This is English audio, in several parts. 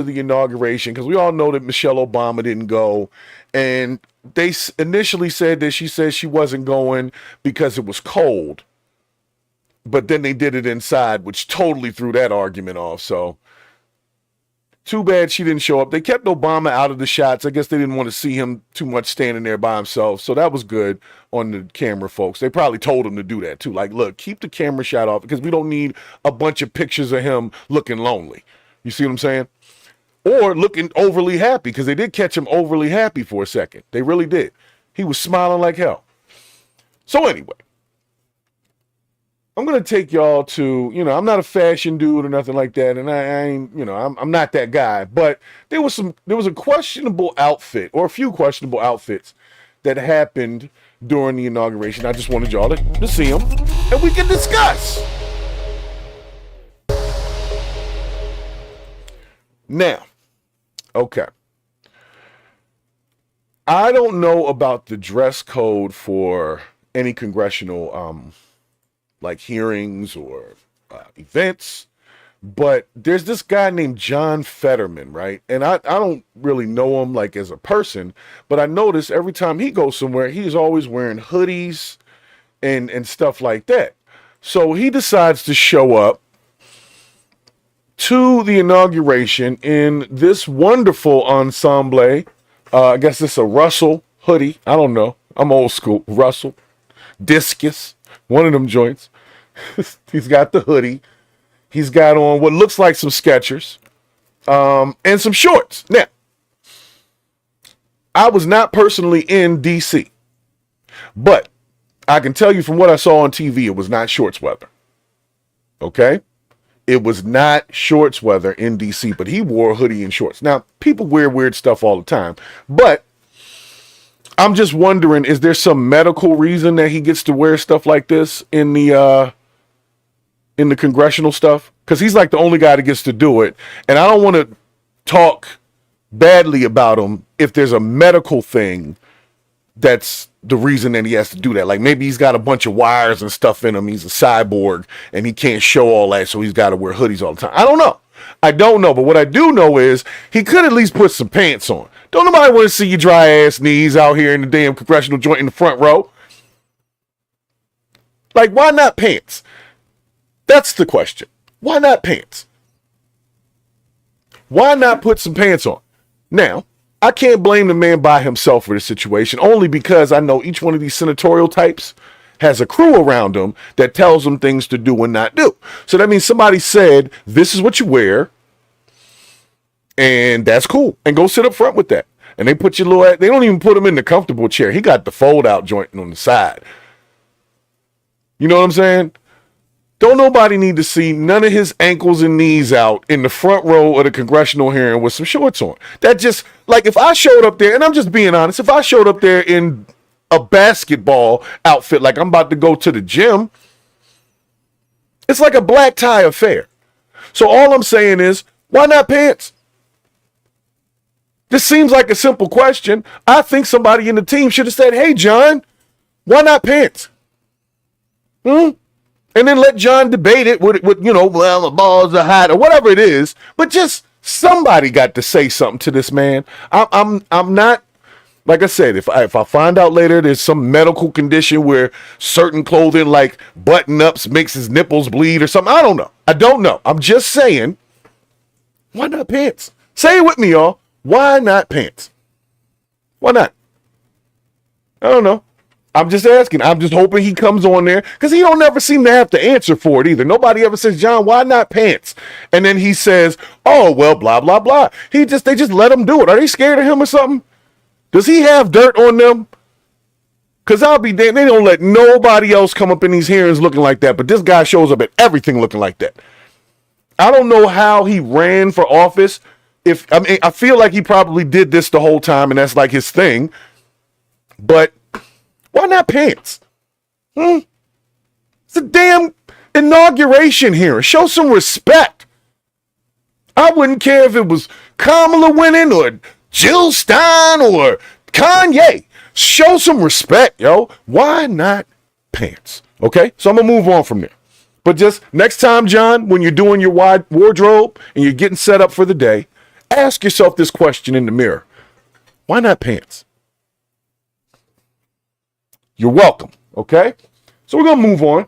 the inauguration, because we all know that Michelle Obama didn't go, and they initially said that she said she wasn't going because it was cold, but then they did it inside, which totally threw that argument off. So too bad she didn't show up. They kept Obama out of the shots. I guess they didn't want to see him too much standing there by himself. So that was good on the camera folks. They probably told him to do that too. Like, look, keep the camera shot off because we don't need a bunch of pictures of him looking lonely. You see what I'm saying? Or looking overly happy, because they did catch him overly happy for a second. They really did. He was smiling like hell. So anyway, I'm going to take y'all to, I'm not a fashion dude or nothing like that, and I ain't, I'm not that guy, but there was a questionable outfit, or a few questionable outfits that happened during the inauguration. I just wanted y'all to see them, and we can discuss. Now, okay. I don't know about the dress code for any congressional like hearings or events, but there's this guy named John Fetterman, right? And I don't really know him like as a person, but I notice every time he goes somewhere, he's always wearing hoodies and stuff like that. So he decides to show up to the inauguration in this wonderful ensemble. I guess it's a Russell hoodie. I don't know. I'm old school. Russell. Discus. One of them joints. He's got the hoodie. He's got on what looks like some Skechers. And some shorts. Now, I was not personally in D.C., but I can tell you from what I saw on TV, it was not shorts weather. Okay? It was not shorts weather in D.C., but he wore a hoodie and shorts. Now, people wear weird stuff all the time, but I'm just wondering, is there some medical reason that he gets to wear stuff like this in the congressional stuff? Because he's like the only guy that gets to do it, and I don't want to talk badly about him if there's a medical thing that's the reason that he has to do that. Like maybe he's got a bunch of wires and stuff in him. He's a cyborg and he can't show all that, so he's got to wear hoodies all the time. I don't know. But what I do know is he could at least put some pants on. Don't nobody want to see your dry ass knees out here in the damn congressional joint in the front row. Like, why not pants? That's the question. Why not pants? Why not put some pants on? Now, I can't blame the man by himself for the situation, only because I know each one of these senatorial types has a crew around them that tells them things to do and not do. So that means somebody said, this is what you wear, and that's cool. And go sit up front with that. And they put your little, they don't even put him in the comfortable chair. He got the fold-out joint on the side. You know what I'm saying? Don't nobody need to see none of his ankles and knees out in the front row of the congressional hearing with some shorts on. That just, like if I showed up there, and I'm just being honest, if I showed up there in a basketball outfit like I'm about to go to the gym, it's like a black tie affair. So all I'm saying is, why not pants? This seems like a simple question. I think somebody in the team should have said, hey, John, why not pants? And then let John debate it with well, the balls are hot or whatever it is. But just somebody got to say something to this man. I'm not, like I said, if I find out later there's some medical condition where certain clothing like button-ups makes his nipples bleed or something, I don't know. I'm just saying, why not pants? Say it with me, y'all. Why not pants? Why not? I don't know. I'm just asking. I'm just hoping he comes on there because he don't ever seem to have to answer for it either. Nobody ever says, John, why not pants? And then he says, oh, well, blah, blah, blah. They just let him do it. Are they scared of him or something? Does he have dirt on them? Because I'll be damned. They don't let nobody else come up in these hearings looking like that. But this guy shows up at everything looking like that. I don't know how he ran for office. I feel like he probably did this the whole time and that's like his thing. But why not pants? It's a damn inauguration here. Show some respect. I wouldn't care if it was Kamala winning or Jill Stein or Kanye. Show some respect, yo. Why not pants? Okay? So I'm going to move on from there. But just next time, John, when you're doing your wide wardrobe and you're getting set up for the day, Ask yourself this question in the mirror. Why not pants? You're welcome. Okay? So we're going to move on.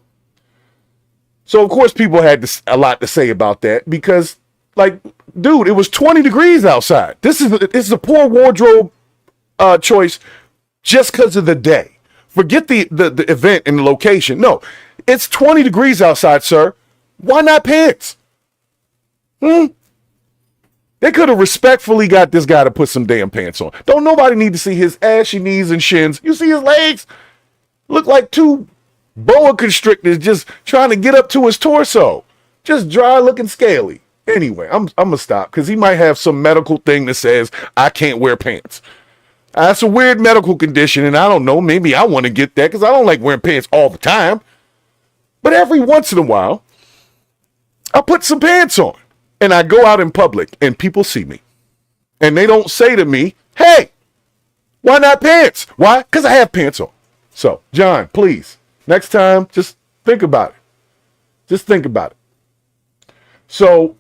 So, of course, people had a lot to say about that because, like, dude, it was 20 degrees outside. This is a poor wardrobe choice just because of the day. Forget the event and the location. No, it's 20 degrees outside, sir. Why not pants? They could have respectfully got this guy to put some damn pants on. Don't nobody need to see his ashy knees and shins. You see his legs? Look like two boa constrictors just trying to get up to his torso. Just dry looking scaly. Anyway, I'm gonna stop because he might have some medical thing that says I can't wear pants. That's a weird medical condition, and I don't know, maybe I want to get that because I don't like wearing pants all the time. But every once in a while, I put some pants on and I go out in public and people see me. And they don't say to me, hey, why not pants? Why? Because I have pants on. So, John, please, next time, just think about it. Just think about it. So,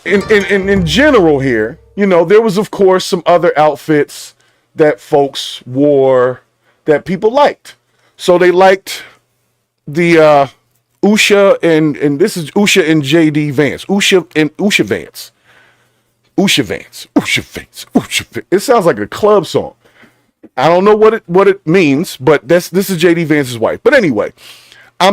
in general here, you know, there was, of course, some other outfits that folks wore that people liked. So they liked the Usha and this is Usha and JD Vance. Usha Vance. It sounds like a club song. I don't know what it means, but this is JD Vance's wife. But anyway, I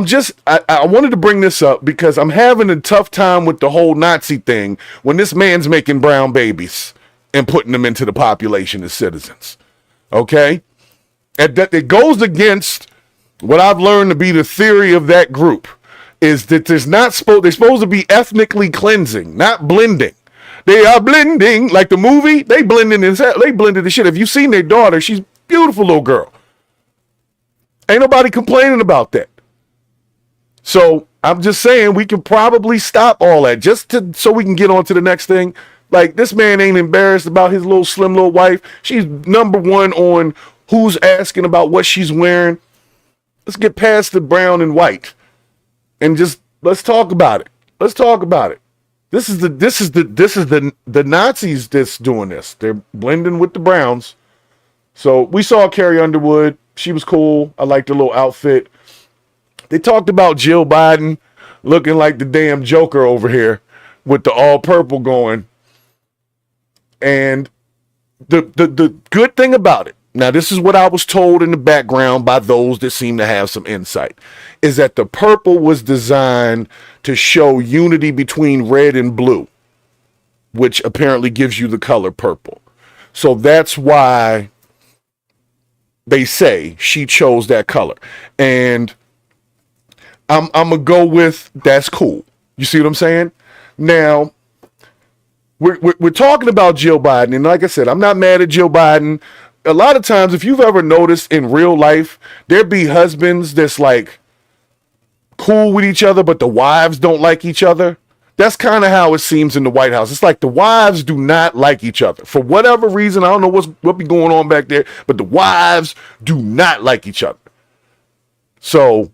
wanted to bring this up because I'm having a tough time with the whole Nazi thing when this man's making brown babies and putting them into the population as citizens. Okay? And that it goes against what I've learned to be the theory of that group is that they're supposed to be ethnically cleansing, not blending. They are blending like the movie. They blended the shit. If you've seen their daughter, she's a beautiful little girl. Ain't nobody complaining about that. So I'm just saying we can probably stop all that so we can get on to the next thing. Like, this man ain't embarrassed about his little slim little wife. She's number one on who's asking about what she's wearing. Let's get past the brown and white and just let's talk about it. Let's talk about it. This is the Nazis that's doing this. They're blending with the Browns. So we saw Carrie Underwood. She was cool. I liked her little outfit. They talked about Jill Biden looking like the damn Joker over here with the all purple going. And the good thing about it, now this is what I was told in the background by those that seem to have some insight, is that the purple was designed to show unity between red and blue, which apparently gives you the color purple. So that's why they say she chose that color. And I'm going to go with that's cool. You see what I'm saying? Now, we're talking about Jill Biden, and like I said, I'm not mad at Jill Biden. A lot of times, if you've ever noticed in real life, there be husbands that's like cool with each other, but the wives don't like each other. That's kind of how it seems in the White House. It's like the wives do not like each other. For whatever reason, I don't know what be going on back there, but the wives do not like each other. So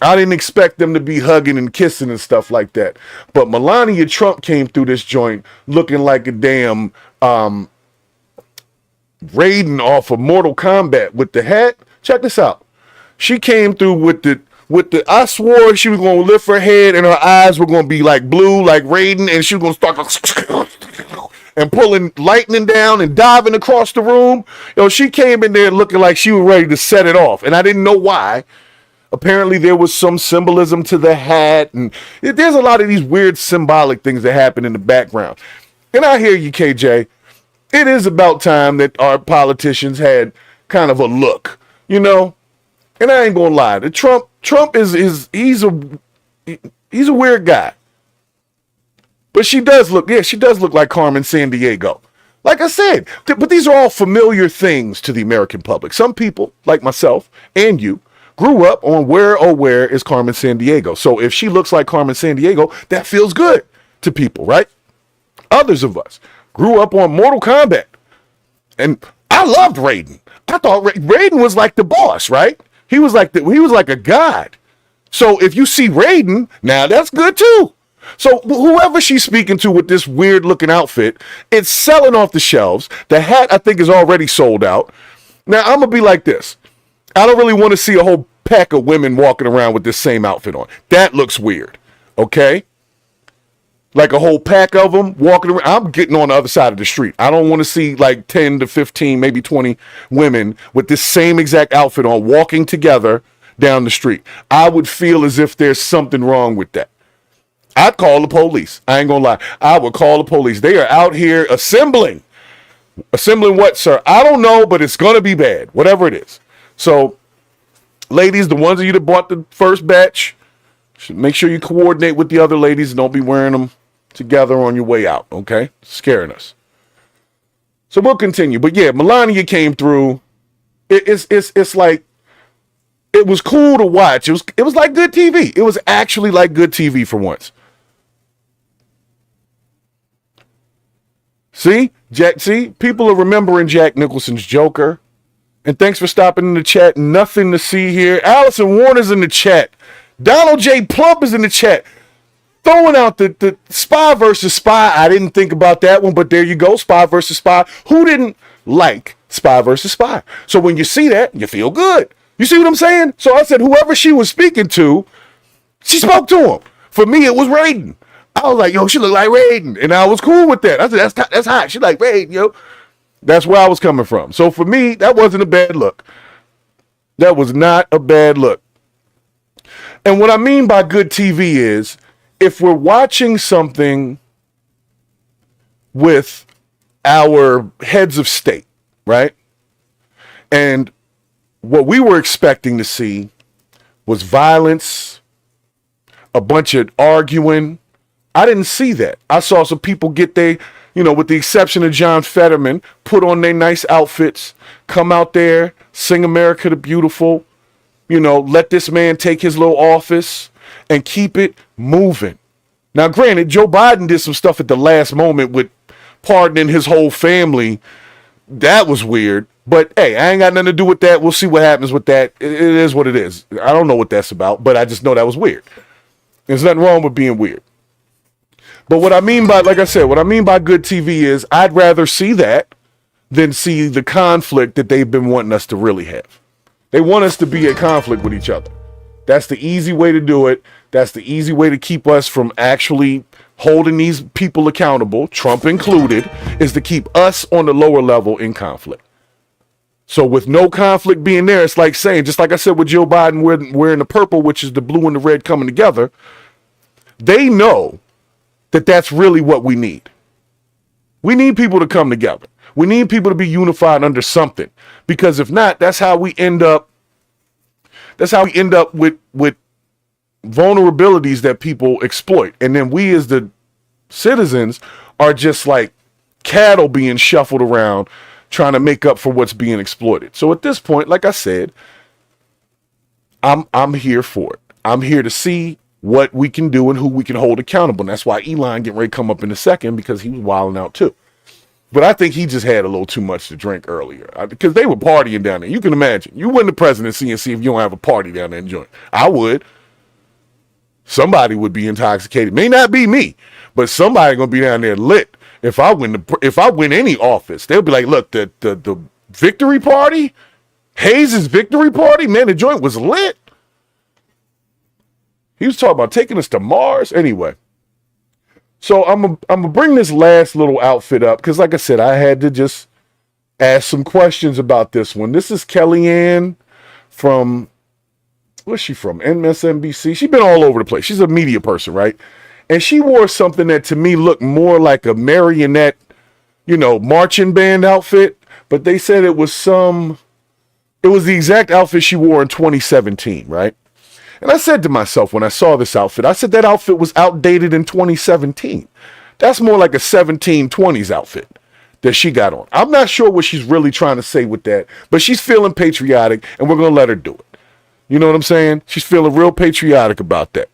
I didn't expect them to be hugging and kissing and stuff like that. But Melania Trump came through this joint looking like a damn Raiden off of Mortal Kombat with the hat. Check this out. She came through with the I swore she was going to lift her head and her eyes were going to be like blue, like Raiden, and she was going to start and pulling lightning down and diving across the room. Yo, she came in there looking like she was ready to set it off, and I didn't know why. Apparently there was some symbolism to the hat, and there's a lot of these weird symbolic things that happen in the background. And I hear you, KJ. It is about time that our politicians had kind of a look, you know? And I ain't gonna lie, Trump he's a weird guy. But she does look like Carmen Sandiego. Like I said, but these are all familiar things to the American public. Some people, like myself and you, grew up on where is Carmen Sandiego. So if she looks like Carmen Sandiego, that feels good to people, right? Others of us grew up on Mortal Kombat. And I loved Raiden. I thought Raiden was like the boss, right? He was like a god. So if you see Raiden, now that's good too. So whoever she's speaking to with this weird looking outfit, it's selling off the shelves. The hat, I think, is already sold out. Now, I'm going to be like this. I don't really want to see a whole pack of women walking around with this same outfit on. That looks weird. Okay? Like a whole pack of them walking around. I'm getting on the other side of the street. I don't want to see like 10 to 15, maybe 20 women with this same exact outfit on walking together down the street. I would feel as if there's something wrong with that. I'd call the police. I ain't gonna lie. I would call the police. They are out here assembling. Assembling what, sir? I don't know, but it's gonna be bad. Whatever it is. So, ladies, the ones of you that bought the first batch, should make sure you coordinate with the other ladies and don't be wearing them together on your way out, okay? Scaring us. So we'll continue. But yeah, Melania came through. It's like, it was cool to watch. It was like good TV. It was actually like good TV for once. See? People are remembering Jack Nicholson's Joker. And thanks for stopping in the chat. Nothing to see here. Allison Warner's in the chat. Donald J. Plump is in the chat. Throwing out the Spy versus Spy. I didn't think about that one, but there you go. Spy versus Spy. Who didn't like Spy versus Spy? So when you see that, you feel good. You see what I'm saying? So I said, whoever she was speaking to, she spoke to him. For me, it was Raiden. I was like, yo, she look like Raiden. And I was cool with that. I said, that's hot. She like Raiden, yo. That's where I was coming from. So for me, that wasn't a bad look. That was not a bad look. And what I mean by good TV is, if we're watching something with our heads of state, right? And what we were expecting to see was violence, a bunch of arguing. I didn't see that. I saw some people get with the exception of John Fetterman, put on their nice outfits, come out there, sing America the Beautiful, let this man take his little office and keep it moving. Now, granted, Joe Biden did some stuff at the last moment with pardoning his whole family. That was weird. But, hey, I ain't got nothing to do with that. We'll see what happens with that. It is what it is. I don't know what that's about, but I just know that was weird. There's nothing wrong with being weird. But what I mean by good TV is I'd rather see that than see the conflict that they've been wanting us to really have. They want us to be at conflict with each other. That's the easy way to do it. That's the easy way to keep us from actually holding these people accountable, Trump included, is to keep us on the lower level in conflict. So with no conflict being there, it's like saying, just like I said with Joe Biden wearing the purple, which is the blue and the red coming together, they know that that's really what we need. We need people to come together. We need people to be unified under something. Because if not, that's how we end up with vulnerabilities that people exploit. And then we as the citizens are just like cattle being shuffled around trying to make up for what's being exploited. So at this point, like I said, I'm here for it. I'm here to see what we can do and who we can hold accountable. And that's why Elon getting ready to come up in a second, because he was wilding out too. But I think he just had a little too much to drink earlier because they were partying down there. You can imagine. You win the presidency and see if you don't have a party down there and join. I would. Somebody would be intoxicated. May not be me, but somebody gonna be down there lit. If I win any office, they'll be like, look, the victory party, Haze's victory party, man, the joint was lit. He was talking about taking us to Mars. Anyway, so I'm gonna bring this last little outfit up because, like I said, I had to just ask some questions about this one. This is Kellyanne from, where's she from? MSNBC. She's been all over the place. She's a media person, right? And she wore something that to me looked more like a marionette, marching band outfit. But they said it was the exact outfit she wore in 2017, right? And I said to myself when I saw this outfit, I said that outfit was outdated in 2017. That's more like a 1720s outfit that she got on. I'm not sure what she's really trying to say with that, but she's feeling patriotic and we're going to let her do it. You know what I'm saying? She's feeling real patriotic about that.